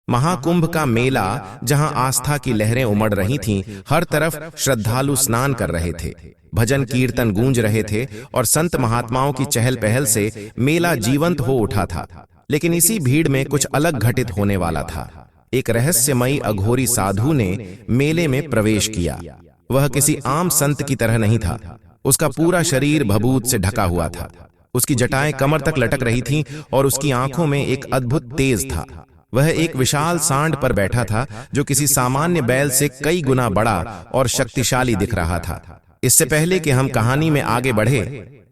महाकुंभ का मेला, जहां आस्था की लहरें उमड़ रही थीं, हर तरफ श्रद्धालु स्नान कर रहे थे, भजन कीर्तन गूंज रहे थे और संत महात्माओं की चहल पहल से मेला जीवंत हो उठा था। लेकिन इसी भीड़ में कुछ अलग घटित होने वाला था। एक रहस्यमयी अघोरी साधु ने मेले में प्रवेश किया। वह किसी आम संत की तरह नहीं था। उसका पूरा शरीर भभूत से ढका हुआ था। उसकी जटाएं कमर तक लटक रही थीं और उसकी आंखों में एक अद्भुत तेज था। वह एक विशाल सांड पर बैठा था, जो किसी सामान्य बैल से कई गुना बड़ा और शक्तिशाली दिख रहा था। इससे पहले कि हम कहानी में आगे बढ़े,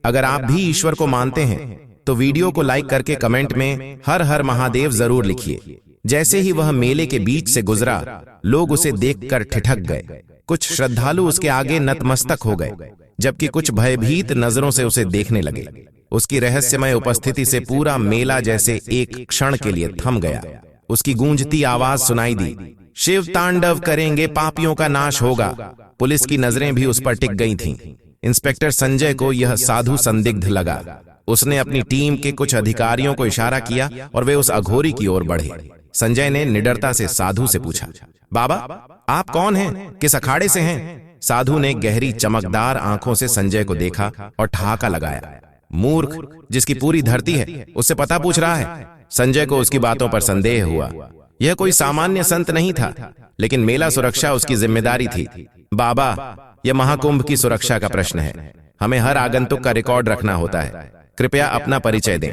अगर आप भी ईश्वर को मानते हैं तो वीडियो को लाइक करके कमेंट में हर हर महादेव जरूर लिखिए। जैसे ही वह मेले के बीच से गुजरा, लोग उसे देखकर ठिठक गए। कुछ श्रद्धालु उसके आगे नतमस्तक हो गए, जबकि कुछ भयभीत नजरों से उसे देखने लगे। उसकी रहस्यमय उपस्थिति से पूरा मेला जैसे एक क्षण के लिए थम गया। उसकी गूंजती आवाज सुनाई दी, शिव तांडव करेंगे, पापियों का नाश होगा। पुलिस की नजरें भी उस पर टिक गई थीं। इंस्पेक्टर संजय को यह साधु संदिग्ध लगा। उसने अपनी टीम के कुछ अधिकारियों को इशारा किया और वे उस अघोरी की ओर बढ़े। संजय ने निडरता से साधु से पूछा, बाबा आप कौन हैं, किस अखाड़े से हैं? साधु ने गहरी चमकदार आंखों से संजय को देखा और ठहाका लगाया, मूर्ख, जिसकी पूरी धरती है उससे पता पूछ रहा है। संजय को उसकी बातों पर संदेह हुआ। यह कोई सामान्य संत नहीं था, लेकिन मेला सुरक्षा उसकी जिम्मेदारी थी। बाबा, यह महाकुंभ की सुरक्षा का प्रश्न है। हमें हर आगंतुक का रिकॉर्ड रखना होता है। कृपया अपना परिचय दें।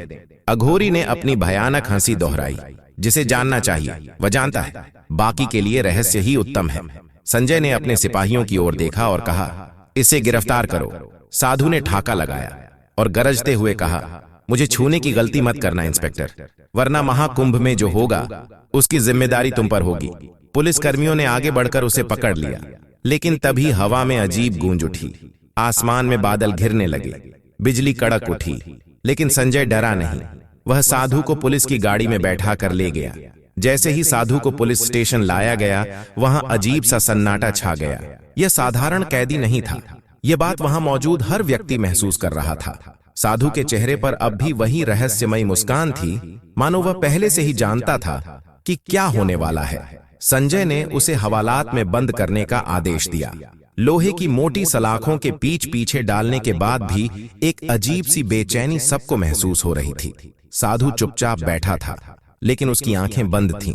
अघोरी ने अपनी भयानक हंसी दोहराई। जिसे जानना चाहिए वह जानता है, बाकी के लिए रहस्य ही उत्तम है। संजय ने अपने सिपाहियों की ओर देखा और कहा, इसे गिरफ्तार करो। साधु ने ठाका लगाया और गरजते हुए कहा, मुझे छूने की गलती मत करना इंस्पेक्टर, वरना महाकुंभ में जो होगा उसकी जिम्मेदारी तुम पर होगी। पुलिस कर्मियों ने आगे बढ़कर उसे पकड़ लिया, लेकिन तभी हवा में अजीब गूंज उठी। आसमान में बादल घिरने लगे, बिजली कड़क उठी, लेकिन संजय डरा नहीं। वह साधु को पुलिस की गाड़ी में बैठा कर ले गया। जैसे ही साधु को पुलिस स्टेशन लाया गया, वहां अजीब सा सन्नाटा छा गया। यह साधारण कैदी नहीं था। यह बात वहां मौजूद हर व्यक्ति महसूस कर रहा था। साधु के चेहरे पर अब भी वही रहस्यमयी मुस्कान थी, मानो वह पहले से ही जानता था कि क्या होने वाला है। संजय ने उसे हवालात में बंद करने का आदेश दिया। लोहे की मोटी सलाखों के पीछे डालने के बाद भी एक अजीब सी बेचैनी सबको महसूस हो रही थी। साधु चुपचाप बैठा था, लेकिन उसकी आंखें बंद थीं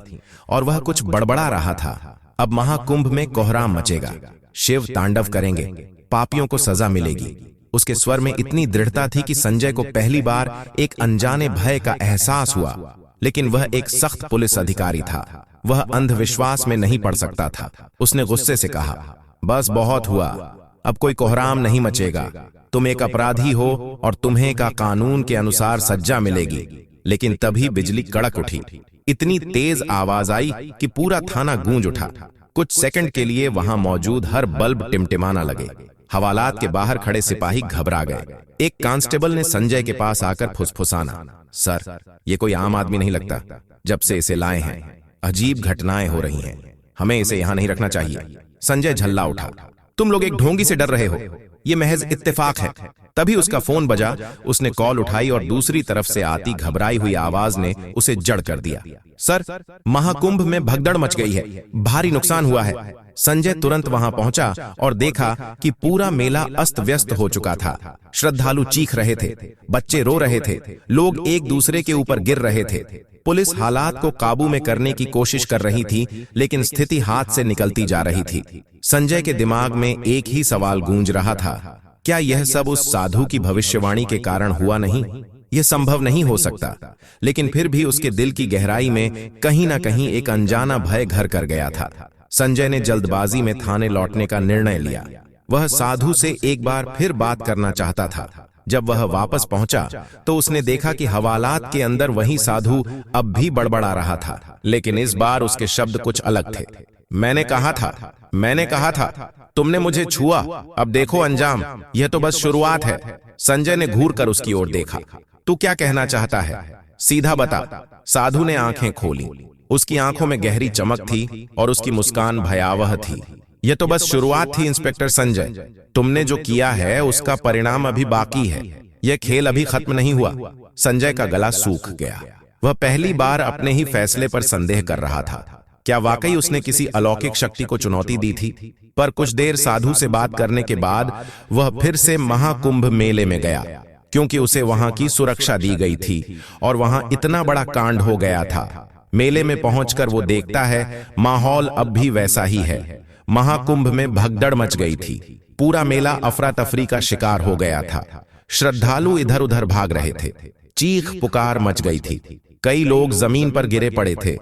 और वह कुछ बड़बड़ा रहा था। अब महाकुंभ में कोहराम मचेगा, शिव तांडव करेंगे, पापियों को सजा मिलेगी। उसके स्वर में इतनी दृढ़ता थी कि संजय को पहली बार एक अनजाने भय का एहसास हुआ। लेकिन वह एक सख्त पुलिस अधिकारी था, वह अंधविश्वास में नहीं पड़ सकता था। उसने गुस्से से कहा, बस बहुत हुआ, अब कोई कोहराम नहीं मचेगा। तुम एक अपराधी हो और तुम्हें का कानून के अनुसार सजा मिलेगी। लेकिन तभी बिजली कड़क उठी। इतनी तेज आवाज आई कि पूरा थाना गूंज उठा। कुछ सेकंड के लिए वहां मौजूद हर बल्ब टिमटिमाना लगे। हवालात के बाहर खड़े सिपाही घबरा गए। एक कांस्टेबल ने संजय के पास आकर फुसफुसाना, सर, ये कोई आम आदमी नहीं लगता। जब से इसे लाए हैं अजीब घटनाएं हो रही हैं, हमें इसे यहां नहीं रखना चाहिए। संजय झल्ला उठा, तुम लोग एक ढोंगी से डर रहे हो, ये महज इत्तेफाक है। तभी उसका फोन बजा। उसने कॉल उठाई और दूसरी तरफ से आती घबराई हुई आवाज ने उसे जड़ कर दिया। सर, महाकुंभ में भगदड़ मच गई है, भारी नुकसान हुआ है। संजय तुरंत वहां पहुंचा और देखा कि पूरा मेला अस्त व्यस्त हो चुका था। श्रद्धालु चीख रहे थे, बच्चे रो रहे थे, लोग एक दूसरे के ऊपर गिर रहे थे। पुलिस हालात को काबू में करने की कोशिश कर रही थी, लेकिन स्थिति हाथ से निकलती जा रही थी। संजय के दिमाग में एक ही सवाल गूंज रहा था, क्या यह सब उस साधु की भविष्यवाणी के कारण हुआ नहीं? यह संभव नहीं हो सकता। लेकिन फिर भी उसके दिल की गहराई में कहीं ना कहीं एक अनजाना भय घर कर गया था। संजय ने जल्दबाजी में थाने लौटने का निर्णय लिया। वह साधु से एक बार फिर बात करना चाहता था। जब वह वापस पहुंचा तो उसने देखा कि हवालात के अंदर वही साधु अब भी बड़बड़ा रहा था, लेकिन इस बार उसके शब्द कुछ अलग थे। मैंने कहा था, तुमने मुझे छुआ, अब देखो अंजाम, यह तो बस शुरुआत है। संजय ने घूर कर उसकी ओर देखा। तू क्या कहना चाहता है, सीधा बता। साधु ने आंखें खोली। उसकी आंखों में गहरी चमक थी और उसकी मुस्कान भयावह थी। यह तो बस शुरुआत थी इंस्पेक्टर संजय, तुमने जो किया है उसका परिणाम अभी बाकी है। यह खेल अभी खत्म नहीं हुआ। संजय का गला सूख गया। वह पहली बार अपने ही फैसले पर संदेह कर रहा था। क्या वाकई उसने किसी अलौकिक शक्ति को चुनौती दी थी? पर कुछ देर साधु से बात करने के बाद वह फिर से महाकुंभ मेले में गया, क्योंकि उसे वहां की सुरक्षा दी गई थी और वहां इतना बड़ा कांड हो गया था। मेले में पहुंचकर वो देखता है माहौल अब भी वैसा ही है। महाकुंभ में भगदड़ मच गई थी। पूरा मेला अफरा तफरी का शिकार हो गया था। श्रद्धालु इधर उधर भाग रहे थे। चीख पुकार मच गई थी। कई लोग जमीन पर गिरे पड़े थे।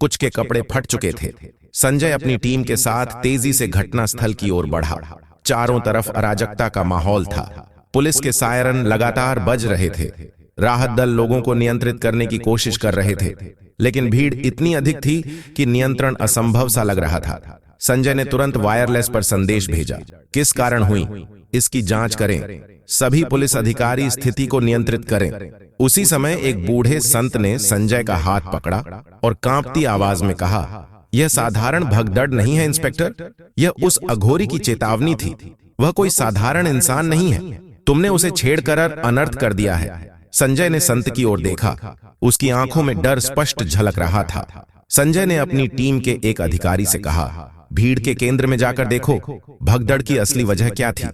कुछ के कपड़े फट चुके थे। संजय अपनी टीम के साथ तेजी से घटनास्थल की ओर बढ़ा। चारों तरफ अराजकता का माहौल था। पुलिस के सायरन लगातार बज रहे थे। राहत दल लोगों को नियंत्रित करने की कोशिश कर रहे थे, लेकिन भीड़ इतनी अधिक थी कि नियंत्रण असंभव सा लग रहा था। संजय ने तुरंत वायरलेस पर संदेश भेजा, किस कारण हुई, इसकी जांच करें। सभी पुलिस अधिकारी स्थिति को नियंत्रित करें। उसी समय एक बूढ़े संत ने संजय का हाथ पकड़ा और कांपती आवाज में कहा, यह साधारण भगदड़ नहीं है इंस्पेक्टर, यह उस अघोरी की चेतावनी थी। वह कोई साधारण इंसान नहीं है। तुमने उसे छेड़कर अनर्थ कर दिया है। संजय ने संत की ओर देखा। उसकी आंखों में डर स्पष्ट झलक रहा था। संजय ने अपनी टीम के एक अधिकारी से कहा, भीड़ के केंद्र में जाकर देखो, भगदड़ की असली वजह क्या थी।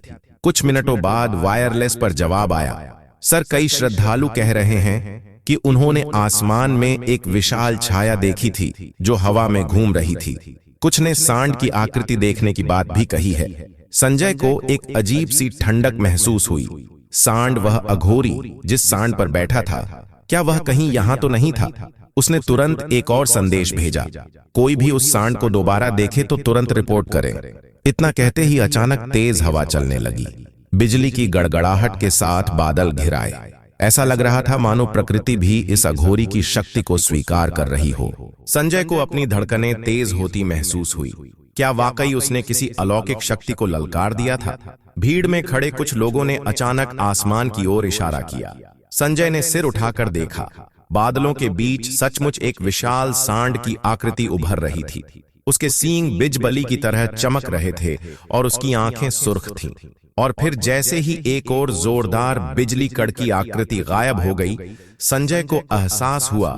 कुछ मिनटों बाद वायरलेस पर जवाब आया, सर, कई श्रद्धालु कह रहे हैं कि उन्होंने आसमान में एक विशाल छाया देखी थी जो हवा में घूम रही थी। कुछ ने सांड की आकृति देखने की बात भी कही है। संजय को एक अजीब सी ठंडक महसूस हुई। सांड, वह अघोरी जिस सांड पर बैठा था, क्या वह कहीं यहां तो नहीं था? उसने तुरंत एक और संदेश भेजा, कोई भी उस सांड को दोबारा देखे तो तुरंत रिपोर्ट करे। इतना कहते ही अचानक तेज हवा चलने लगी। बिजली की गड़गड़ाहट के साथ बादल घिराए। ऐसा लग रहा था मानो प्रकृति भी इस अघोरी की शक्ति को स्वीकार कर रही हो। संजय को अपनी धड़कनें तेज होती महसूस हुई। क्या वाकई उसने किसी अलौकिक शक्ति को ललकार दिया था? भीड़ में खड़े कुछ लोगों ने अचानक आसमान की ओर इशारा किया। संजय ने सिर उठाकर देखा। बादलों के बीच सचमुच एक विशाल सांड की आकृति उभर रही थी। उसके सींग बिजबली की तरह चमक रहे थे और उसकी आंखें सुर्ख थीं। और फिर जैसे ही एक और जोरदार बिजली कड़की आकृति गायब हो गई, संजय को एहसास हुआ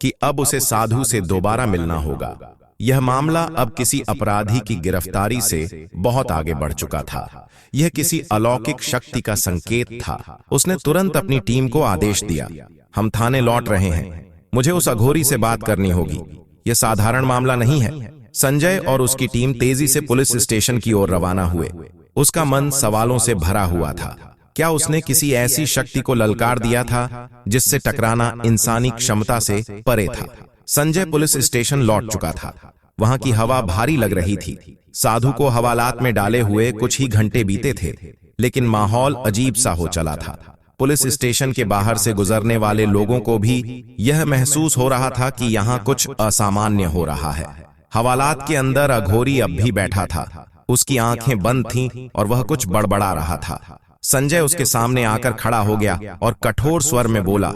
कि अब उसे साधु से दोबारा मिलना होगा। यह मामला अब किसी अपराधी की गिरफ्तारी से बहुत आगे बढ़ चुका था। यह किसी अलौकिक शक्ति का संकेत था। उसने तुरंत अपनी टीम को आदेश दिया, हम थाने लौट रहे हैं, मुझे उस अघोरी से बात करनी होगी। यह साधारण मामला नहीं है। संजय और उसकी टीम तेजी से पुलिस स्टेशन की ओर रवाना हुए। उसका मन सवालों से भरा हुआ था। क्या उसने किसी ऐसी शक्ति को ललकार दिया था जिससे टकराना इंसानी क्षमता से परे था? संजय पुलिस स्टेशन लौट चुका था। वहां की हवा भारी लग रही थी। साधु को हवालात में डाले हुए कुछ ही घंटे बीते थे, लेकिन माहौल अजीब सा हो चला था। पुलिस स्टेशन के बाहर से गुजरने वाले लोगों को भी यह महसूस हो रहा था कि यहाँ कुछ असामान्य हो रहा है। हवालात के अंदर अघोरी अब भी बैठा था। उसकी आंखें बंद थीं और वह कुछ बड़बड़ा रहा था। संजय उसके सामने आकर खड़ा हो गया और कठोर स्वर में बोला,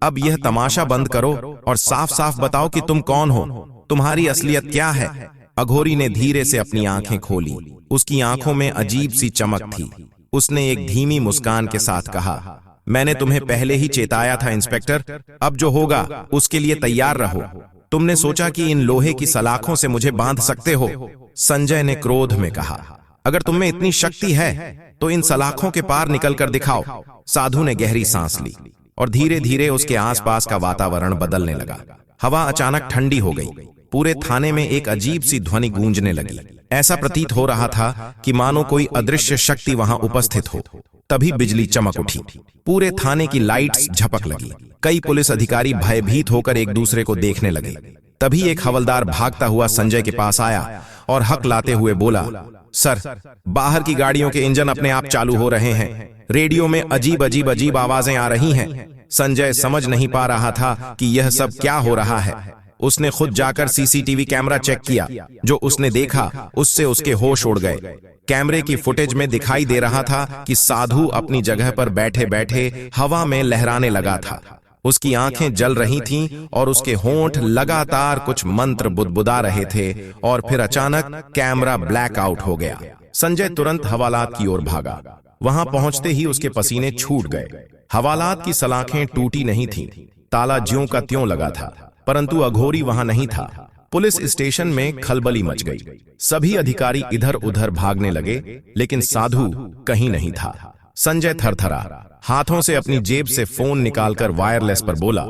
अब यह तमाशा बंद करो और साफ साफ बताओ कि तुम कौन हो, तुम्हारी असलियत क्या है? अघोरी ने धीरे से अपनी आंखें खोली। उसकी आंखों में अजीब सी चमक थी। उसने एक धीमी मुस्कान के साथ कहा, मैंने तुम्हें पहले ही चेताया था इंस्पेक्टर, अब जो होगा उसके लिए तैयार रहो। तुमने सोचा कि इन लोहे की सलाखों से मुझे बांध सकते हो? संजय ने क्रोध में कहा, अगर तुम में इतनी शक्ति है तो इन सलाखों के पार निकल कर दिखाओ। साधु ने गहरी सांस ली और धीरे धीरे उसके आसपास का वातावरण बदलने लगा। हवा अचानक ठंडी हो गई। पूरे थाने में एक अजीब सी ध्वनि गूंजने लगी। ऐसा प्रतीत हो रहा था कि मानो कोई अदृश्य शक्ति वहां उपस्थित हो। तभी बिजली चमक उठी। पूरे थाने की लाइट्स झपक लगी। कई पुलिस अधिकारी भयभीत होकर एक दूसरे को देखने लगे। तभी एक हवलदार भागता हुआ संजय के पास आया और हक लाते हुए बोला, सर, बाहर की गाड़ियों के इंजन अपने आप चालू हो रहे हैं। रेडियो में अजीब आवाजें आ रही हैं। संजय समझ नहीं पा रहा था कि यह सब क्या हो रहा है। उसने खुद जाकर सीसीटीवी कैमरा चेक किया। जो उसने देखा उससे उसके होश उड़ गए। कैमरे की फुटेज में दिखाई दे रहा था कि साधु अपनी जगह पर बैठे बैठे हवा में लहराने लगा था। उसकी आंखें जल रही थीं और उसके होंठ लगातार कुछ मंत्र बुदबुदा रहे थे। और फिर अचानक कैमरा ब्लैक आउट हो गया। संजय तुरंत हवालात की ओर भागा। वहां पहुंचते ही उसके पसीने छूट गए। हवालात की सलाखें टूटी नहीं थीं, ताला ज्यों का त्यों लगा था, परंतु अघोरी वहां नहीं था। पुलिस स्टेशन में खलबली मच गई। सभी अधिकारी इधर उधर भागने लगे, लेकिन साधु कहीं नहीं था। संजय थरथरा, हाथों से अपनी जेब से फोन निकालकर वायरलेस पर बोला,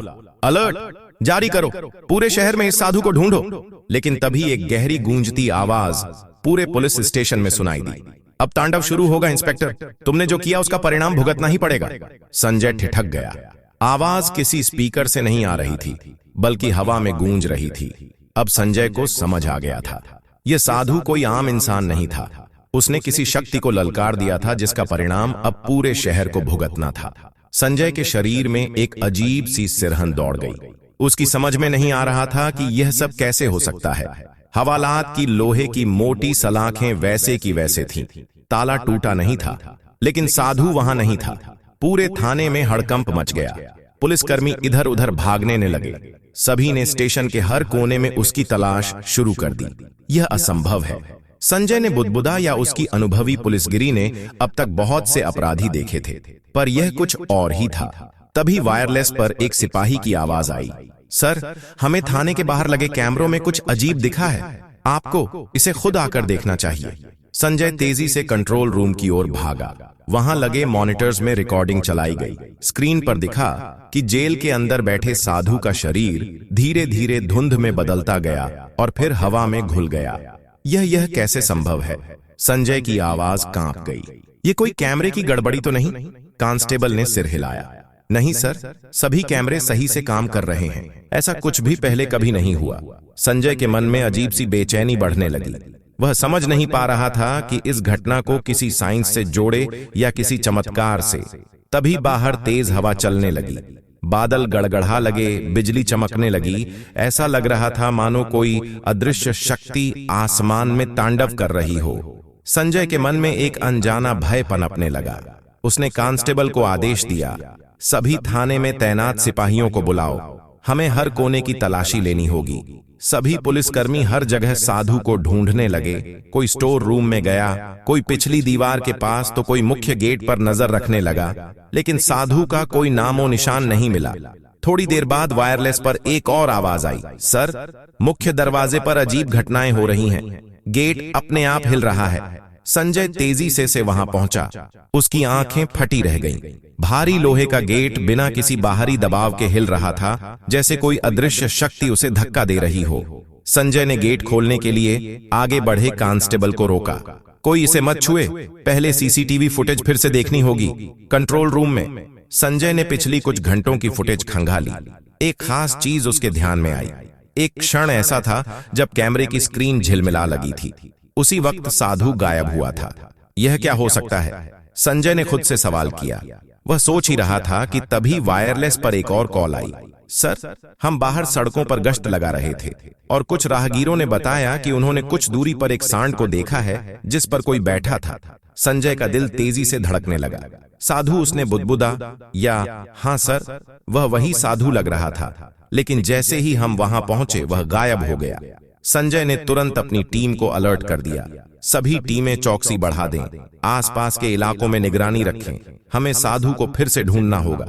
अलर्ट जारी करो, पूरे शहर में इस साधु को ढूंढो। लेकिन तभी एक गहरी गूंजती आवाज पूरे पुलिस स्टेशन में सुनाई दी, अब तांडव शुरू होगा इंस्पेक्टर, तुमने जो किया उसका परिणाम भुगतना ही पड़ेगा। संजय ठिठक गया। आवाज किसी स्पीकर से नहीं आ रही थी, बल्कि हवा में गूंज रही थी। अब संजय को समझ आ गया था, यह साधु कोई आम इंसान नहीं था। उसने किसी शक्ति को ललकार दिया था, जिसका परिणाम अब पूरे शहर को भुगतना था। संजय के शरीर में एक अजीब सी सिरहन दौड़ गई। उसकी समझ में नहीं आ रहा था कि यह सब कैसे हो सकता है। हवालात की लोहे की मोटी सलाखें वैसे की वैसे थीं। ताला टूटा नहीं था, लेकिन साधु वहां नहीं था। पूरे थाने में हड़कंप मच गया। पुलिसकर्मी इधर उधर भागने लगे। सभी ने स्टेशन के हर कोने में उसकी तलाश शुरू कर दी। यह असंभव है। संजय ने बुदबुदा या उसकी अनुभवी पुलिसगिरी ने अब तक बहुत से अपराधी देखे थे, पर यह कुछ और ही था। तभी वायरलेस पर एक सिपाही की आवाज आई, सर, हमें थाने के बाहर लगे कैमरों में कुछ अजीब दिखा है, आपको इसे खुद आकर देखना चाहिए। संजय तेजी से कंट्रोल रूम की ओर भागा। वहां लगे मॉनिटर्स में रिकॉर्डिंग चलाई गई। स्क्रीन पर दिखा कि जेल के अंदर बैठे साधु का शरीर धीरे धीरे धुंध में बदलता गया और फिर हवा में घुल गया। यह कैसे संभव है? संजय की आवाज कांप गई। ये कोई कैमरे की गड़बड़ी तो नहीं? कांस्टेबल ने सिर हिलाया। नहीं सर, सभी कैमरे सही से काम कर रहे हैं। ऐसा कुछ भी पहले कभी नहीं हुआ। संजय के मन में अजीब सी बेचैनी बढ़ने लगी। वह समझ नहीं पा रहा था कि इस घटना को किसी साइंस से जोड़े या किसी चमत्कार से। तभी बाहर तेज हवा चलने लगी। बादल गड़गड़ा लगे, बिजली चमकने लगी। ऐसा लग रहा था मानो कोई अदृश्य शक्ति आसमान में तांडव कर रही हो। संजय के मन में एक अनजाना भय पनपने लगा। उसने कांस्टेबल को आदेश दिया, सभी थाने में तैनात सिपाहियों को बुलाओ, हमें हर कोने की तलाशी लेनी होगी। सभी पुलिसकर्मी हर जगह साधु को ढूंढने लगे। कोई स्टोर रूम में गया, कोई पिछली दीवार के पास, तो कोई मुख्य गेट पर नजर रखने लगा, लेकिन साधु का कोई नामो निशान नहीं मिला। थोड़ी देर बाद वायरलेस पर एक और आवाज आई, सर, मुख्य दरवाजे पर अजीब घटनाएं हो रही हैं, गेट अपने आप हिल रहा है। संजय तेजी से वहां पहुंचा। उसकी आंखें फटी रह गईं। भारी लोहे का गेट बिना किसी बाहरी दबाव के हिल रहा था, जैसे कोई अदृश्य शक्ति उसे धक्का दे रही हो। संजय ने गेट खोलने के लिए आगे बढ़े कांस्टेबल को रोका। कोई इसे मत छुए, पहले सीसीटीवी फुटेज फिर से देखनी होगी। कंट्रोल रूम में संजय ने पिछली कुछ घंटों की फुटेज खंगाली। एक खास चीज उसके ध्यान में आई। एक क्षण ऐसा था जब कैमरे की स्क्रीन झिलमिला लगी थी। उसी वक्त साधु गायब हुआ था। यह क्या हो सकता है? संजय ने खुद से सवाल किया। वह सोच ही रहा था कि तभी वायरलेस पर एक और कॉल आई। सर, हम बाहर सड़कों पर गश्त लगा रहे थे और कुछ राहगीरों ने बताया कि उन्होंने कुछ दूरी पर एक सांड को देखा है जिस पर कोई बैठा था। संजय का दिल तेजी से धड़कने लगा। साधु, उसने बुदबुदा, या हाँ सर, वह वही साधु लग रहा था, लेकिन जैसे ही हम वहां पहुंचे वह गायब हो गया। संजय ने तुरंत अपनी टीम को अलर्ट कर दिया। सभी टीमें चौकसी बढ़ा दें, आसपास के इलाकों में निगरानी रखें, हमें साधु को फिर से ढूंढना होगा।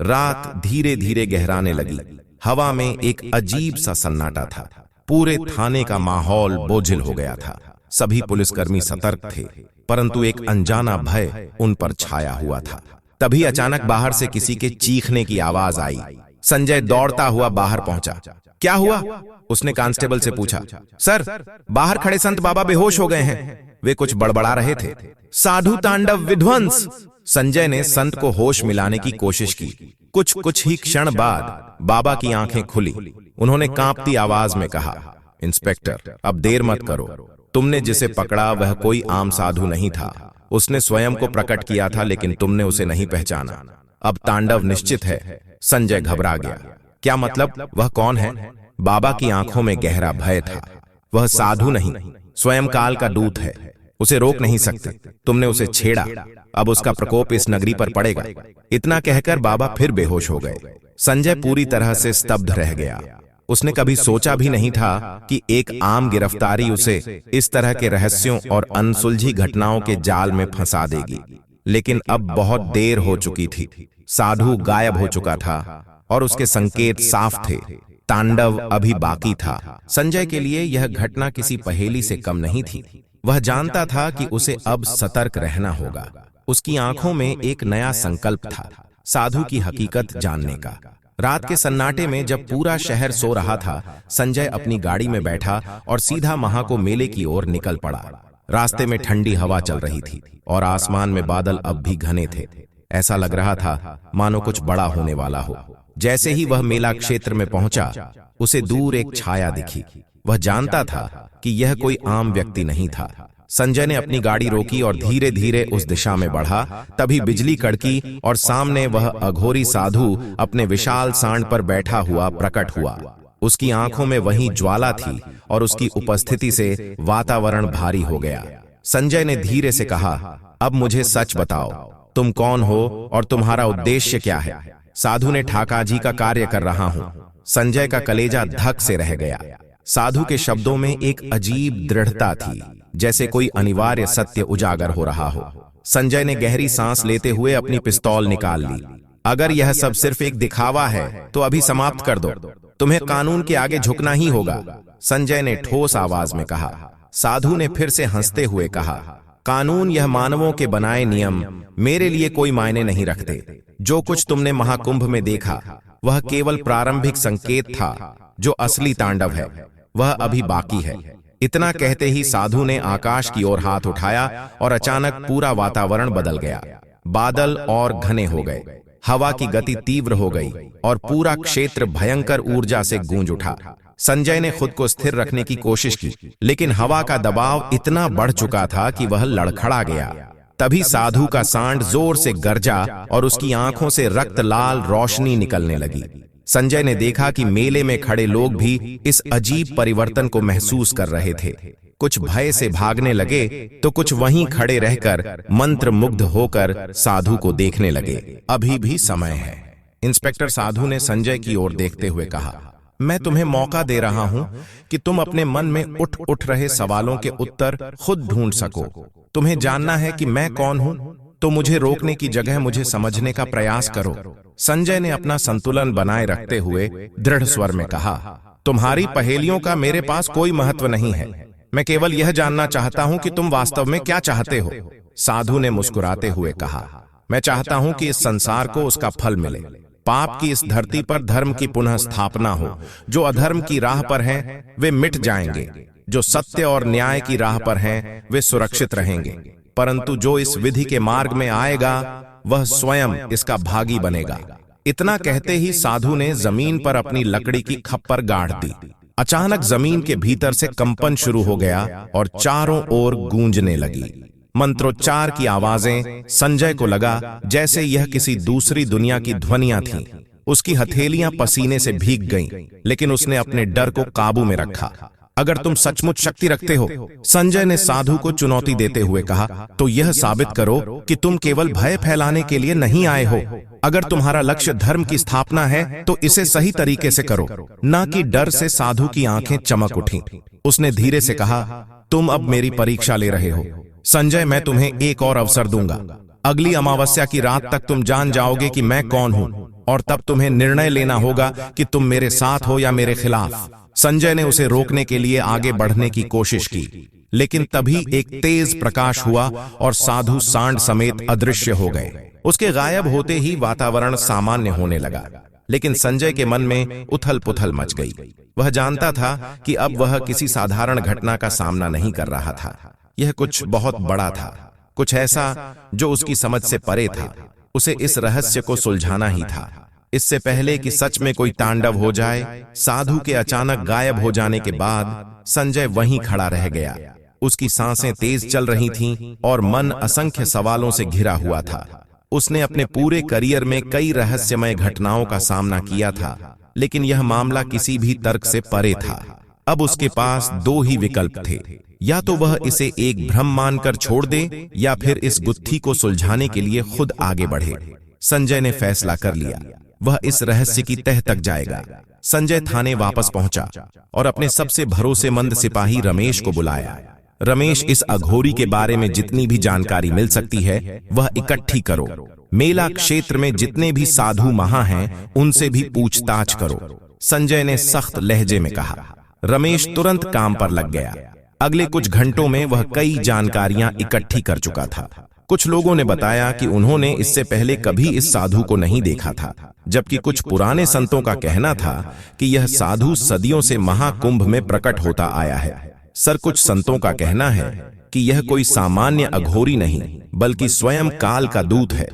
रात धीरे धीरे गहराने लगी। हवा में एक अजीब सा सन्नाटा था। पूरे थाने का माहौल बोझिल हो गया था। सभी पुलिसकर्मी सतर्क थे, परंतु एक अनजाना भय उन पर छाया हुआ था। तभी अचानक बाहर से किसी के चीखने की आवाज आई। संजय दौड़ता हुआ बाहर पहुंचा। क्या हुआ? उसने कांस्टेबल से पूछा। सर, बाहर खड़े संत बाबा बेहोश हो गए हैं, वे कुछ बड़बड़ा रहे थे। साधु तांडव विध्वंस। संजय ने संत को होश मिलाने की कोशिश की। कुछ ही क्षण बाद बाबा की आंखें खुली। उन्होंने कांपती आवाज में कहा, इंस्पेक्टर, अब देर मत करो। तुमने जिसे पकड़ा वह कोई आम साधु नहीं था। उसने स्वयं को प्रकट किया था, लेकिन तुमने उसे नहीं पहचाना। अब तांडव निश्चित है। संजय घबरा गया। क्या मतलब? वह कौन है? बाबा की आंखों में गहरा भय था। वह साधु नहीं, स्वयं काल का दूत है। उसे रोक नहीं सकते। तुमने उसे छेड़ा, अब उसका प्रकोप इस नगरी पर पड़ेगा। इतना कहकर बाबा फिर बेहोश हो गए। संजय पूरी तरह से स्तब्ध रह गया। उसने कभी सोचा भी नहीं था कि एक आम गिरफ्तारी उसे इस तरह के रहस्यों और अनसुलझी घटनाओं के जाल में फंसा देगी। लेकिन अब बहुत देर हो चुकी थी। साधु गायब हो चुका था और उसके संकेत साफ थे। तांडव अभी बाकी था। संजय के लिए यह घटना किसी पहेली से कम नहीं थी। वह जानता था कि उसे अब सतर्क रहना होगा। उसकी आंखों में एक नया संकल्प था, साधु की हकीकत जानने का। रात के सन्नाटे में जब पूरा शहर सो रहा था, संजय अपनी गाड़ी में बैठा और सीधा महाको मेले की ओर निकल पड़ा। रास्ते में ठंडी हवा चल रही थी और आसमान में बादल अब भी घने थे। ऐसा लग रहा था मानो कुछ बड़ा होने वाला हो। जैसे ही वह मेला क्षेत्र में पहुंचा, उसे दूर एक छाया दिखी। वह जानता था कि यह कोई आम व्यक्ति नहीं था। संजय ने अपनी गाड़ी रोकी और धीरे धीरे उस दिशा में बढ़ा। तभी बिजली कड़की और सामने वह अघोरी साधु अपने विशाल सांड पर बैठा हुआ प्रकट हुआ। उसकी आंखों में वही ज्वाला थी और उसकी उपस्थिति से वातावरण भारी हो गया। संजय ने धीरे से कहा, अब मुझे सच बताओ, तुम कौन हो और तुम्हारा उद्देश्य क्या है? साधु ने ठाका जी का कार्य कर रहा हूं। संजय का कलेजा धक से रह गया। साधु के शब्दों में एक अजीब दृढ़ता थी, जैसे कोई अनिवार्य सत्य उजागर हो रहा हो। संजय ने गहरी सांस लेते हुए अपनी पिस्तौल निकाल ली। अगर यह सब सिर्फ एक दिखावा है तो अभी समाप्त कर दो। तुम्हें कानून के आगे झुकना ही होगा, संजय ने ठोस आवाज में कहा। साधु ने फिर से हंसते हुए कहा, कानून यह मानवों के बनाए नियम मेरे लिए कोई मायने नहीं रखते। जो कुछ तुमने महाकुंभ में देखा वह केवल प्रारंभिक संकेत था। जो असली तांडव है वह अभी बाकी है। इतना कहते ही साधु ने आकाश की ओर हाथ उठाया और अचानक पूरा वातावरण बदल गया। बादल और घने हो गए, हवा की गति तीव्र हो गई और पूरा क्षेत्र भयंकर ऊर्जा से गूंज उठा। संजय ने खुद को स्थिर रखने की कोशिश की, लेकिन हवा का दबाव इतना बढ़ चुका था कि वह लड़खड़ा गया। तभी साधु का सांड जोर से गरजा और उसकी आंखों से रक्त लाल रोशनी निकलने लगी। संजय ने देखा कि मेले में खड़े लोग भी इस अजीब परिवर्तन को महसूस कर रहे थे। कुछ भय से भागने लगे तो कुछ वहीं खड़े रहकर मंत्रमुग्ध होकर साधु को देखने लगे। अभी भी समय है, इंस्पेक्टर साधु ने संजय की ओर देखते हुए कहा। मैं तुम्हें मौका दे रहा हूं कि तुम अपने मन में उठ रहे सवालों के उत्तर खुद ढूंढ सको। तुम्हें जानना है कि मैं कौन हूं, तो मुझे रोकने की जगह मुझे समझने का प्रयास करो। संजय ने अपना संतुलन बनाए रखते हुए दृढ़ स्वर में कहा, तुम्हारी पहेलियों का मेरे पास कोई महत्व नहीं है। मैं केवल यह जानना चाहता हूं कि तुम वास्तव में क्या चाहते हो। साधु ने मुस्कुराते हुए कहा, मैं चाहता हूं कि इस संसार को उसका फल मिले। पाप की इस धरती पर धर्म की पुनः स्थापना हो। जो अधर्म की राह पर हैं वे मिट जाएंगे, जो सत्य और न्याय की राह पर हैं वे सुरक्षित रहेंगे, परंतु जो इस विधि के मार्ग में आएगा वह स्वयं इसका भागी बनेगा। इतना कहते ही साधु ने जमीन पर अपनी लकड़ी की खप्पर गाड़ दी। अचानक जमीन के भीतर से कंपन शुरू हो गया और चारों ओर गूंजने लगी। मंत्रोच्चार की आवाजें। संजय को लगा जैसे यह किसी दूसरी दुनिया की ध्वनियां थीं। उसकी हथेलियां पसीने से भीग गईं, लेकिन उसने अपने डर को काबू में रखा। अगर तुम सचमुच शक्ति रखते हो, संजय ने साधु को चुनौती देते हुए कहा, तो यह साबित करो कि तुम केवल भय फैलाने के लिए नहीं आए हो। अगर तुम्हारा लक्ष्य धर्म की स्थापना है तो इसे सही तरीके से करो, ना कि डर से। साधु की आंखें चमक उठीं। उसने धीरे से कहा, तुम अब मेरी परीक्षा ले रहे हो। संजय, मैं तुम्हें एक और अवसर दूंगा। अगली अमावस्या की रात तक तुम जान जाओगे कि मैं कौन हूं, और तब तुम्हें निर्णय लेना होगा कि तुम मेरे साथ हो या मेरे खिलाफ। संजय ने उसे रोकने के लिए आगे बढ़ने की कोशिश की, लेकिन तभी एक तेज प्रकाश हुआ और साधु सांड समेत अदृश्य हो गए। उसके गायब होते ही वातावरण सामान्य होने लगा, लेकिन संजय के मन में उथल पुथल मच गई। वह जानता था कि अब वह किसी साधारण घटना का सामना नहीं कर रहा था। यह कुछ बहुत बड़ा था, कुछ ऐसा जो उसकी समझ से परे था। उसे इस रहस्य को सुलझाना ही था, इससे पहले कि सच में कोई तांडव हो जाए। साधु के अचानक गायब हो जाने के बाद संजय वहीं खड़ा रह गया। उसकी सांसें तेज चल रही थीं और मन असंख्य सवालों से घिरा हुआ था। उसने अपने पूरे करियर में कई रहस्यमय घटनाओं का सामना किया था, लेकिन यह मामला किसी भी तर्क से परे था। अब उसके पास दो ही विकल्प थे, या तो वह इसे एक भ्रम मानकर छोड़ दे या फिर इस गुत्थी को सुलझाने के लिए खुद आगे बढ़े। संजय ने फैसला कर लिया, वह इस रहस्य की तह तक जाएगा। संजय थाने वापस पहुंचा और अपने सबसे भरोसेमंद सिपाही रमेश को बुलाया। रमेश, इस अघोरी के बारे में जितनी भी जानकारी मिल सकती है वह इकट्ठी करो। मेला क्षेत्र में जितने भी साधु महा हैं उनसे भी पूछताछ करो, संजय ने सख्त लहजे में कहा। रमेश तुरंत काम पर लग गया। अगले कुछ घंटों में वह कई जानकारियां इकट्ठी कर चुका था। कुछ लोगों ने बताया कि उन्होंने इससे पहले कभी इस साधु को नहीं देखा था, जबकि कुछ पुराने संतों का कहना था कि यह साधु सदियों से महाकुंभ में प्रकट होता आया है। सर, कुछ संतों का कहना है कि यह कोई सामान्य अघोरी नहीं बल्कि स्वयं काल का दूत है।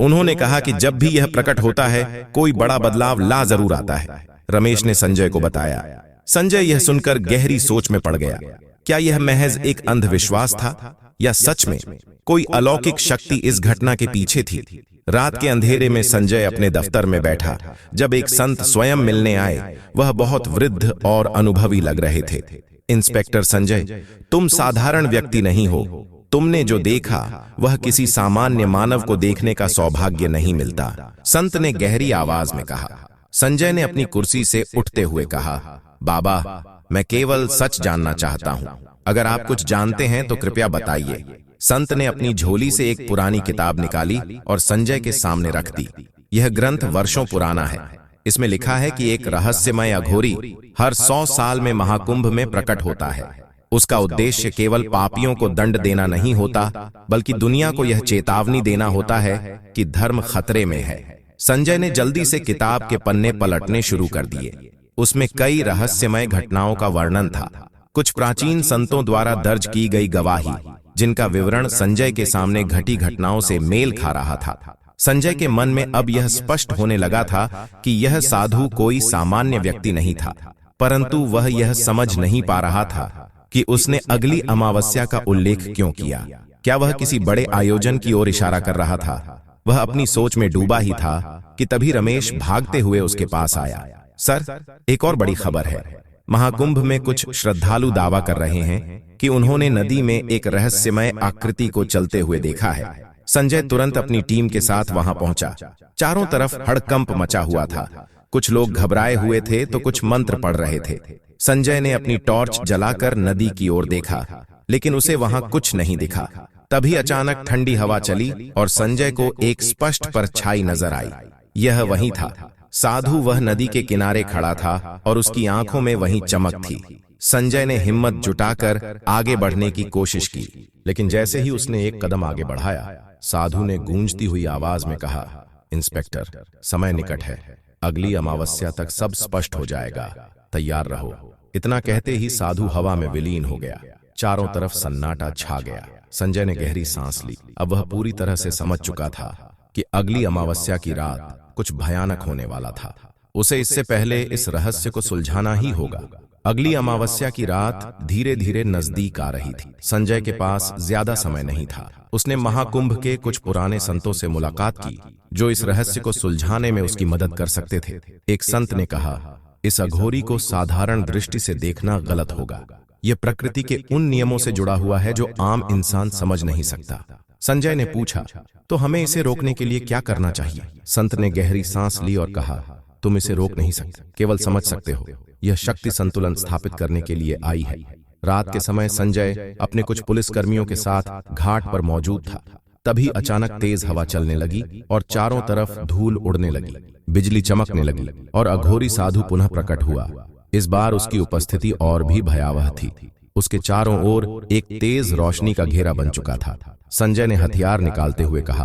उन्होंने कहा कि जब भी यह प्रकट होता है कोई बड़ा बदलाव ला जरूर आता है। रमेश ने संजय को बताया। संजय यह सुनकर गहरी सोच में पड़ गया। क्या यह महज एक अंधविश्वास था या सच में कोई अलौकिक शक्ति इस घटना के पीछे थी? रात के अंधेरे में संजय अपने दफ्तर में बैठा जब एक संत स्वयं मिलने आए। वह बहुत वृद्ध और अनुभवी लग रहे थे। इंस्पेक्टर संजय, तुम साधारण व्यक्ति नहीं हो। तुमने जो देखा वह किसी सामान्य मानव को देखने का सौभाग्य नहीं मिलता, संत ने गहरी आवाज में कहा। संजय ने अपनी कुर्सी से उठते हुए कहा, बाबा, मैं केवल सच जानना चाहता हूं। अगर आप कुछ जानते हैं तो कृपया बताइए। संत ने अपनी झोली से एक पुरानी किताब निकाली और संजय के सामने रख दी। यह ग्रंथ वर्षों पुराना है। इसमें लिखा है कि एक रहस्यमय अघोरी हर 100 साल में महाकुंभ में प्रकट होता है। उसका उद्देश्य केवल पापियों को दंड देना नहीं होता, बल्कि दुनिया को यह चेतावनी देना होता है कि धर्म खतरे में है। संजय ने जल्दी से किताब के पन्ने पलटने शुरू कर दिए। उसमें कई रहस्यमय घटनाओं का वर्णन था। कुछ प्राचीन संतों द्वारा दर्ज की गई गवाही, जिनका विवरण संजय के सामने घटी घटनाओं से मेल खा रहा था। संजय के मन में अब यह स्पष्ट होने लगा था कि यह साधु कोई सामान्य व्यक्ति नहीं था, परंतु वह यह समझ नहीं पा रहा था कि उसने अगली अमावस्या का उल्लेख क्यों किया। क्या वह किसी बड़े आयोजन की ओर इशारा कर रहा था? वह अपनी सोच में डूबा ही था कि तभी रमेश भागते हुए उसके पास आया। सर, एक और बड़ी खबर है। महाकुंभ में कुछ श्रद्धालु दावा कर रहे हैं कि उन्होंने नदी में एक रहस्यमय आकृति को चलते हुए देखा है। संजय तुरंत अपनी टीम के साथ वहां पहुंचा। चारों तरफ हड़कंप मचा हुआ था। कुछ लोग घबराए हुए थे तो कुछ मंत्र पढ़ रहे थे। संजय ने अपनी टॉर्च जलाकर नदी की ओर देखा, लेकिन उसे वहां कुछ नहीं दिखा। तभी अचानक ठंडी हवा चली और संजय को एक स्पष्ट परछाई नजर आई। यह वही था। साधु वह नदी के किनारे खड़ा था और उसकी आंखों में वही चमक थी। संजय ने हिम्मत जुटाकर आगे बढ़ने की कोशिश की, लेकिन जैसे ही उसने एक कदम आगे बढ़ाया, साधु ने गूंजती हुई आवाज में कहा, इंस्पेक्टर, समय निकट है। अगली अमावस्या तक सब स्पष्ट हो जाएगा, तैयार रहो। इतना कहते ही साधु हवा में विलीन हो गया। चारों तरफ सन्नाटा छा गया। संजय ने गहरी सांस ली। अब वह पूरी तरह से समझ चुका था कि अगली अमावस्या की रात कुछ भयानक होने वाला था। उसे इससे पहले इस रहस्य को सुलझाना ही होगा। अगली अमावस्या की रात धीरे धीरे नजदीक आ रही थी। संजय के पास ज्यादा समय नहीं था। उसने महाकुंभ के कुछ पुराने संतों से मुलाकात की जो इस रहस्य को सुलझाने में उसकी मदद कर सकते थे। एक संत ने कहा, इस अघोरी को साधारण दृष्टि से देखना गलत होगा। यह प्रकृति के उन नियमों से जुड़ा हुआ है जो आम इंसान समझ नहीं सकता। संजय ने पूछा, तो हमें इसे रोकने के लिए क्या करना चाहिए? संत ने गहरी सांस ली और कहा, तुम इसे रोक नहीं सकते, केवल समझ सकते हो। यह शक्ति संतुलन स्थापित करने के लिए आई है। रात के समय संजय अपने कुछ पुलिसकर्मियों के साथ घाट पर मौजूद था। तभी अचानक तेज हवा चलने लगी और चारों तरफ धूल उड़ने लगी। बिजली चमकने लगी और अघोरी साधु पुनः प्रकट हुआ। इस बार उसकी उपस्थिति और भी भयावह थी। उसके चारों ओर एक तेज रोशनी का घेरा बन चुका था। संजय ने हथियार निकालते हुए कहा,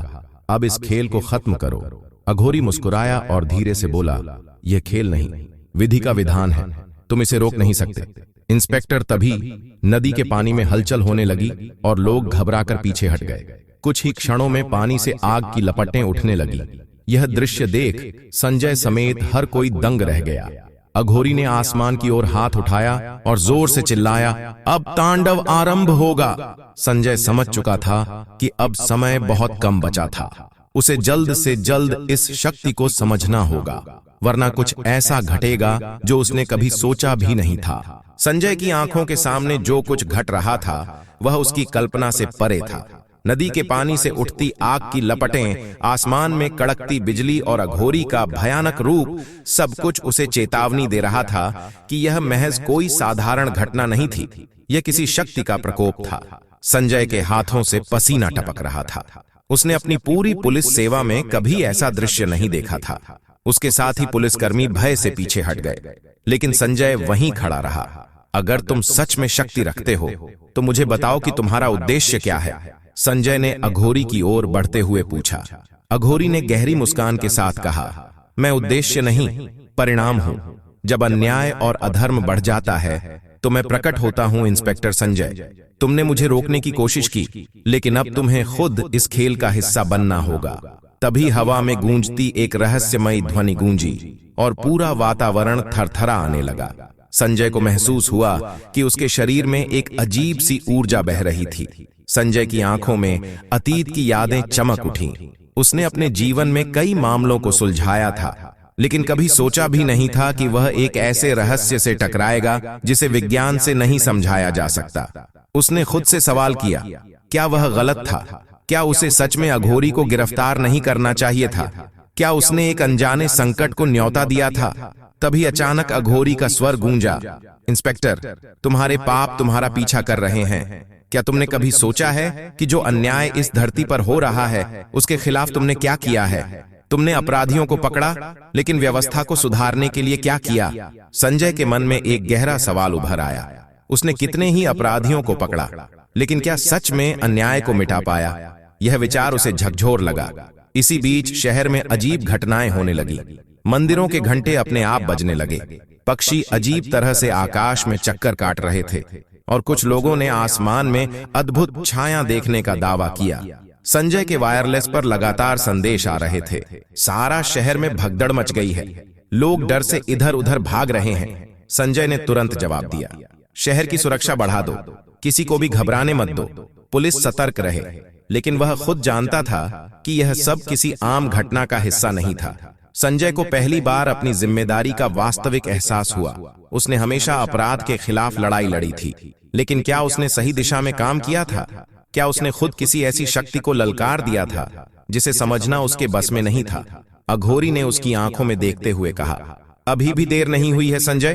अब इस खेल को खत्म करो। अघोरी मुस्कुराया और धीरे से बोला, यह खेल नहीं, विधि का विधान है। तुम इसे रोक नहीं सकते। इंस्पेक्टर, तभी नदी के पानी में हलचल होने लगी और लोग घबराकर पीछे हट गए। कुछ ही क्षणों में पानी से आग की लपटें उठने लगी। यह दृश्य देख संजय समेत हर कोई दंग रह गया। अघोरी ने आसमान की ओर हाथ उठाया और जोर से चिल्लाया, अब तांडव आरंभ होगा। संजय समझ चुका था कि अब समय बहुत कम बचा था। उसे जल्द से जल्द इस शक्ति को समझना होगा, वरना कुछ ऐसा घटेगा जो उसने कभी सोचा भी नहीं था। संजय की आंखों के सामने जो कुछ घट रहा था वह उसकी कल्पना से परे था। नदी के पानी से उठती आग की लपटें, आसमान में कड़कती बिजली और अघोरी का भयानक रूप, सब कुछ उसे चेतावनी दे रहा था कि यह महज कोई साधारण घटना नहीं थी, यह किसी शक्ति का प्रकोप था। संजय के हाथों से पसीना टपक रहा था। उसने अपनी पूरी पुलिस सेवा में कभी ऐसा दृश्य नहीं देखा था। उसके साथ ही पुलिसकर्मी भय से पीछे हट गए, लेकिन संजय वहीं खड़ा रहा। अगर तुम सच में शक्ति रखते हो तो मुझे बताओ कि तुम्हारा उद्देश्य क्या है? संजय ने अघोरी की ओर बढ़ते हुए पूछा। अघोरी ने गहरी मुस्कान के साथ कहा, मैं उद्देश्य नहीं, परिणाम हूं। जब अन्याय और अधर्म बढ़ जाता है तो मैं प्रकट होता हूं। इंस्पेक्टर संजय, तुमने मुझे रोकने की कोशिश की, लेकिन अब तुम्हें खुद इस खेल का हिस्सा बनना होगा। तभी हवा में गूंजती एक रहस्यमयी ध्वनि गूंजी और पूरा वातावरण थरथरा आने लगा। संजय को महसूस हुआ कि उसके शरीर में एक अजीब सी ऊर्जा बह रही थी। संजय की आंखों में अतीत की यादें चमक उठीं। उसने अपने जीवन में कई मामलों को सुलझाया था, लेकिन कभी सोचा भी नहीं था कि वह एक ऐसे रहस्य से टकराएगा जिसे विज्ञान से नहीं समझाया जा सकता। उसने खुद से सवाल किया, क्या वह गलत था? क्या उसे सच में अघोरी को गिरफ्तार नहीं करना चाहिए था? क्या उसने एक अनजाने संकट को न्योता दिया था? तभी अचानक अघोरी का स्वर गूंजा, इंस्पेक्टर, तुम्हारे पाप तुम्हारा पीछा कर रहे हैं। क्या तुमने कभी सोचा है कि जो अन्याय इस धरती पर हो रहा है उसके खिलाफ तुमने क्या किया है? तुमने अपराधियों को पकड़ा, लेकिन व्यवस्था को सुधारने के लिए क्या किया? संजय के मन में एक गहरा सवाल उभर आया। उसने कितने ही अपराधियों को पकड़ा, लेकिन क्या सच में अन्याय को मिटा पाया? यह विचार उसे झकझोर लगा। इसी बीच शहर में अजीब घटनाएं होने लगी। मंदिरों के घंटे अपने आप बजने लगे, पक्षी अजीब तरह से आकाश में चक्कर काट रहे थे और कुछ लोगों ने आसमान में अद्भुत छाया देखने का दावा किया। संजय के वायरलेस पर लगातार संदेश आ रहे थे। सारा शहर में भगदड़ मच गई है, लोग डर से इधर उधर भाग रहे हैं। संजय ने तुरंत जवाब दिया, शहर की सुरक्षा बढ़ा दो, किसी को भी घबराने मत दो, पुलिस सतर्क रहे। लेकिन वह खुद जानता था कि यह सब किसी आम घटना का हिस्सा नहीं था। संजय को पहली बार अपनी जिम्मेदारी का वास्तविक एहसास हुआ। उसने हमेशा अपराध के खिलाफ लड़ाई लड़ी थी, लेकिन क्या उसने सही दिशा में काम किया था? क्या उसने खुद किसी ऐसी शक्ति को ललकार दिया था जिसे समझना उसके बस में नहीं था? अघोरी ने उसकी आंखों में देखते हुए कहा, अभी भी देर नहीं हुई है संजय,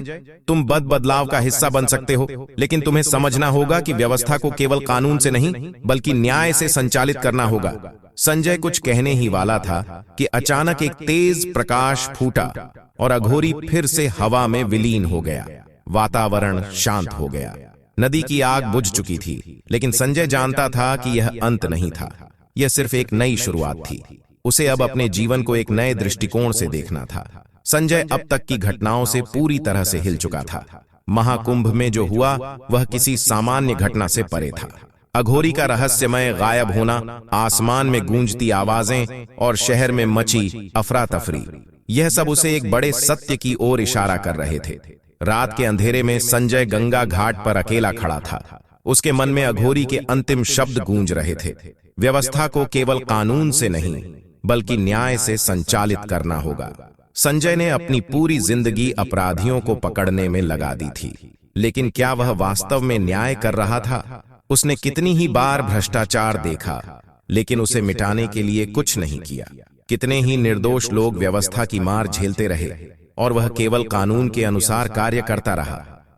तुम बदलाव का हिस्सा बन सकते हो, लेकिन तुम्हें समझना होगा कि व्यवस्था को केवल कानून से नहीं बल्कि न्याय से संचालित करना होगा। संजय कुछ कहने ही वाला था कि अचानक एक तेज प्रकाश फूटा और अघोरी फिर से हवा में विलीन हो गया। वातावरण शांत हो गया। नदी की आग बुझ चुकी थी, लेकिन संजय जानता था कि यह अंत नहीं था, यह सिर्फ एक नई शुरुआत थी। उसे अब अपने जीवन को एक नए दृष्टिकोण से देखना था। संजय अब तक की घटनाओं से पूरी तरह से हिल चुका था। महाकुंभ में जो हुआ वह किसी सामान्य घटना से परे था। अघोरी का रहस्यमय गायब होना, आसमान में गूंजती आवाजें और शहर में मची अफरा तफरी, यह सब उसे एक बड़े सत्य की ओर इशारा कर रहे थे। रात के अंधेरे में संजय गंगा घाट पर अकेला खड़ा था। उसके मन में अघोरी के अंतिम शब्द गूंज रहे थे, व्यवस्था को केवल कानून से नहीं बल्कि न्याय से संचालित करना होगा। संजय ने अपनी पूरी जिंदगी अपराधियों को पकड़ने में लगा दी थी, लेकिन क्या वह वास्तव में न्याय कर रहा था? उसने कितनी ही बार भ्रष्टाचार देखा, लेकिन उसे मिटाने के लिए कुछ नहीं किया। कितने ही निर्दोष लोग व्यवस्था की मार झेलते रहे और वह केवल कानून के अनुसार कार्य करता रहा।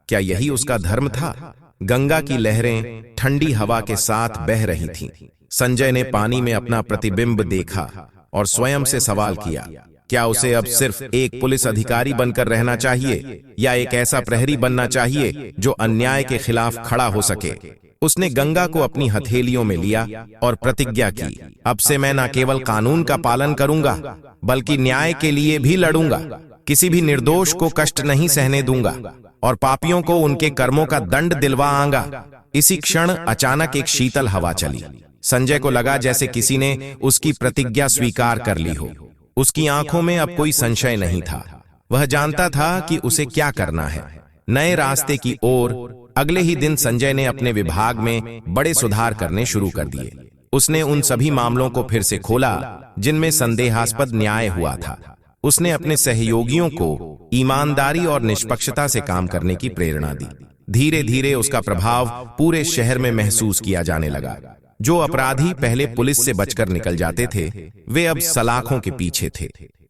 क्या यही उसका धर्म था? गंगा की लहरें ठंडी हवा के साथ बह रही थीं। संजय ने पानी में अपना प्रतिबिंब देखा और स्वयं से सवाल किया, क्या उसे अब सिर्फ एक पुलिस अधिकारी बनकर रहना चाहिए या एक ऐसा प्रहरी बनना चाहिए जो अन्याय के खिलाफ खड़ा हो सके? उसने गंगा को अपनी हथेलियों में लिया और प्रतिज्ञा की, अब से मैं न केवल कानून का पालन करूंगा बल्कि न्याय के लिए भी लड़ूंगा। किसी भी निर्दोष को कष्ट नहीं सहने दूंगा और पापियों को उनके कर्मों का दंड दिलवाऊंगा। इसी क्षण अचानक एक शीतल हवा चली। संजय को लगा जैसे किसी ने उसकी प्रतिज्ञा स्वीकार कर ली हो। उसकी आंखों में अब कोई संशय नहीं था। वह जानता था कि उसे क्या करना है, नए रास्ते की ओर। अगले ही दिन संजय ने अपने विभाग में बड़े सुधार करने शुरू कर दिए। उसने उन सभी मामलों को फिर से खोला जिनमें संदेहास्पद न्याय हुआ था। उसने अपने सहयोगियों को ईमानदारी और निष्पक्षता से काम करने की प्रेरणा दी। धीरे धीरे उसका प्रभाव पूरे शहर में महसूस किया जाने लगा। जो अपराधी पहले पुलिस से बचकर निकल जाते थे, वे अब सलाखों के पीछे थे।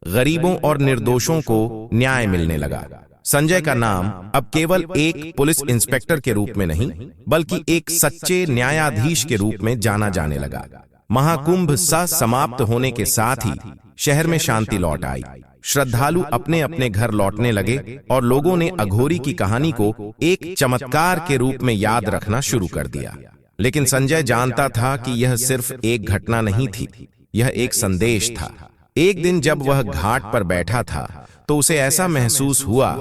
गरीबों और निर्दोषों को न्याय मिलने लगा। संजय का नाम अब केवल एक पुलिस इंस्पेक्टर के रूप में नहीं बल्कि एक सच्चे न्यायाधीश के रूप में जाना जाने लगा। महाकुंभ समाप्त होने के साथ ही शहर में शांति लौट आई। श्रद्धालु अपने अपने घर लौटने लगे और लोगों ने अघोरी की कहानी को एक चमत्कार के रूप में याद रखना शुरू कर दिया। लेकिन संजय जानता था कि यह सिर्फ एक घटना नहीं थी, यह एक संदेश था। एक दिन जब वह घाट पर बैठा था तो उसे ऐसा महसूस हुआ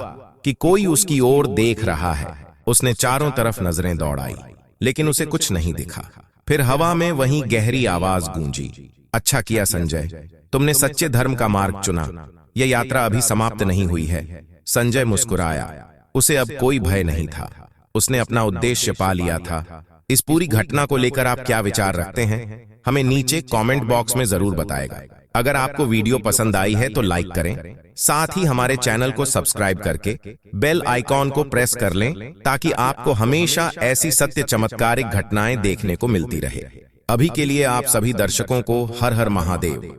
कि कोई उसकी ओर देख रहा है। उसने चारों तरफ नजरें दौड़ाई, लेकिन उसे कुछ नहीं दिखा। फिर हवा में वहीं गहरी आवाज गूंजी, अच्छा किया संजय, तुमने सच्चे धर्म का मार्ग चुना। यह यात्रा अभी समाप्त नहीं हुई है। संजय मुस्कुराया, उसे अब कोई भय नहीं था। उसने अपना उद्देश्य पा लिया था। इस पूरी घटना को लेकर आप क्या विचार रखते हैं, हमें नीचे कमेंट बॉक्स में जरूर बताएगा। अगर आपको वीडियो पसंद आई है तो लाइक करें, साथ ही हमारे चैनल को सब्सक्राइब करके बेल आइकॉन को प्रेस कर लें ताकि आपको हमेशा ऐसी सत्य चमत्कारिक घटनाएं देखने को मिलती रहे। अभी के लिए आप सभी दर्शकों को हर हर महादेव।